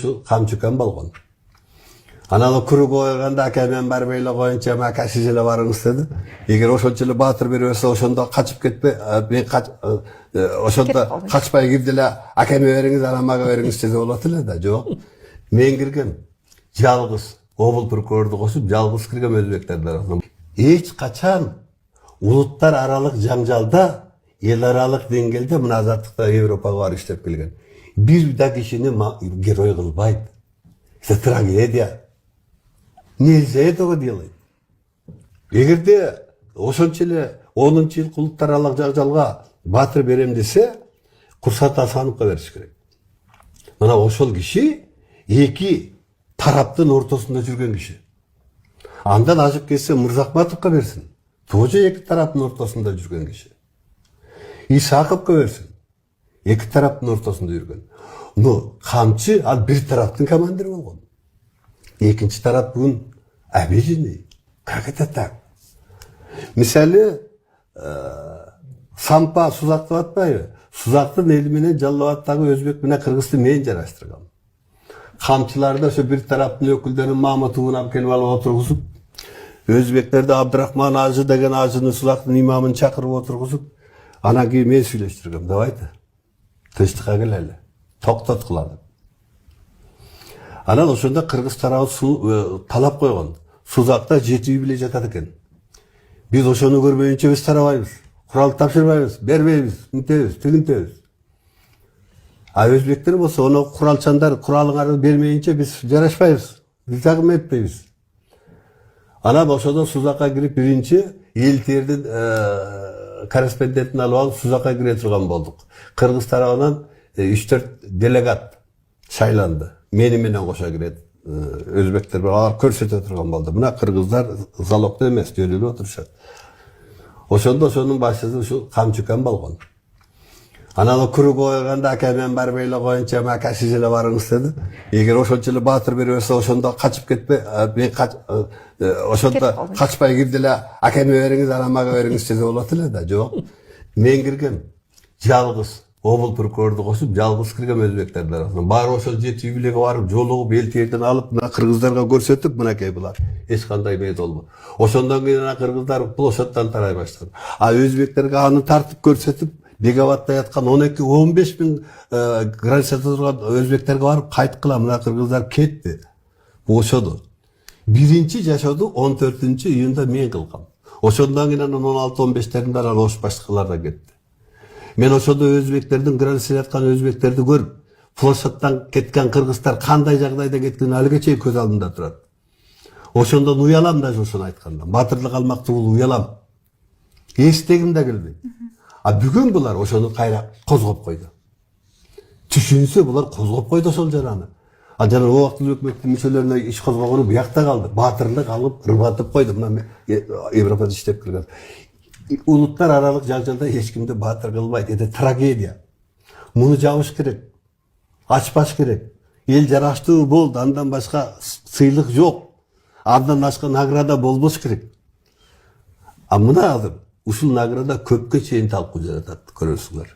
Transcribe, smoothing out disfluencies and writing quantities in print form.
Şu kamçıkan balkon. Anada kuru koyganda aka men barıp eyle koyunça aka siz ele barыңыз dedi. Eger ошончо батыр бере берсе ошондо качып кетпе, мен ошондо качпай кирди эле акеме бериңиз, анамага бериңиз десе болот эле да. Жок. Мен киргем жалгыз обул прокурорду кошуп жалгыз киргем өзбектердин арасына. Эч качан улуттар аралык жаңжалда эл аралык деңгээлде мына азаттыкта Европага барып иштеп келген. Bir da kişini герой кылбайт. Это трагедия. Нельзя этого делать. Эгерде ошончо эле 10-жыл улуттар аралык жаңжалга батыр берем десе, Курсат Асановго бериш керек. Мына ошол киши эки тараптын ортосунда жүргөн киши. Андан ашып кетсе Мырзахматовго берсин. Тоже эки тараптын ортосунда жүргөн киши. Исаковго берсин. Эки тараптын ортосунда жүргөн. Но камчы ал бир тараптын командиры болгон. Экинчи тарап бүгүн обиженный. Как это так? Мисалы Сампа Сузак деп атпайбы? Сузактын эли менен Жалал-Абадтагы өзбек менен кыргызды мен жараштыргам. Камчыларда ошо бир тараптын өкүлдөрүн Маматовун алып келип алып отургузуп, өзбектерде Абдрахман Ажы деген Ажынын Сузактын имамын чакырып отургузуп, анан кийин мен сүйлөштүргөм. Давайте. Тынчтыкка келели. Токтот кылалы. Анан ошондо кыргыз тарабы талап койгон. Сузакта 7 үй биле жатат экен. Биз ошону көрбөйүнчө биз тарабайбыз. Курал тапшырбайбыз, бербейбиз, мынтебиз, тигинтебиз. А өзбектер болсо ону куралчандар куралыңарды бермейинче биз жарашпайбыз. Биз жагым этпейбиз. Анан ошодо Сузакка кирип биринчи эл тердин корреспондентин алып алып Сузакка кире турган болдук. Кыргыз тарабынан 3-4 делегат шайланды. Мени менен кошо кирет. Өзбектер алар көрсөтө турган болду. Мына кыргыздар залогдо эмес, жөнүлүп отурушат. Ошондо ошонун башчысы ушу Камчыкан болгон. Анан куру койганда ака мен барып эйле коюнча ака сиз эле барыңыз деди. Эгер ошончо эле батыр бере берсе ошондо качып кетпе, мен ошондо качпай кирди эле акеме бериңиз, анамага бериңиз десе болот эле да. Жок. Мен киргем жалгыз обул прокурорду кошуп жалгыз киргем өзбектердин арасына. Баары ошол 7 үй билеге барып жолугуп эл терден алып мына кыргыздарга көрсөтүп, мынакей булар эч кандай бет болбу. Ошондон кийин ана кыргыздар площадьтан тарай баштады. А өзбектерге аны тартып көрсөтүп Беговатта яткан 12-15 миң границада турган өзбектерге барып кайткыла, мына кыргыздар кетти. Ошоду. Биринчи жашоду 14-июнда мен кылгам. Ошондон кийин 16-15-теринде анан ош башкалар да кетти. Мен ошондо өзбектердин границада яткан өзбектерди көрүп, площадьтан кеткен кыргыздар кандай жагдайда кеткени алыга чейин көз алдымда турат. Ошондон уялам да ошону айтканда. Батырлык алмак түгүл уялам. Эстегим да келбейт. А бүгүн булар ошону кайра козгоп койду. Түшүнсө булар козгоп койду ошол жараны. А жана убактылуу өкмөттүн мүчөлөрүнө иш козгогону буякта калды. Батырлык алып ырбатып койду. Мына Европада иштеп келген. Улуттар аралык жаңжалда эч кимди батыр кылбайт. Это трагедия. Муну жабыш керек. Ачпаш керек. Эл жараштуу болду, андан башка сыйлык жок. Андан башка награда болбош керек. А мына азыр ушул награда көпкө чейин талкуу жаратат, көрөсүңөр.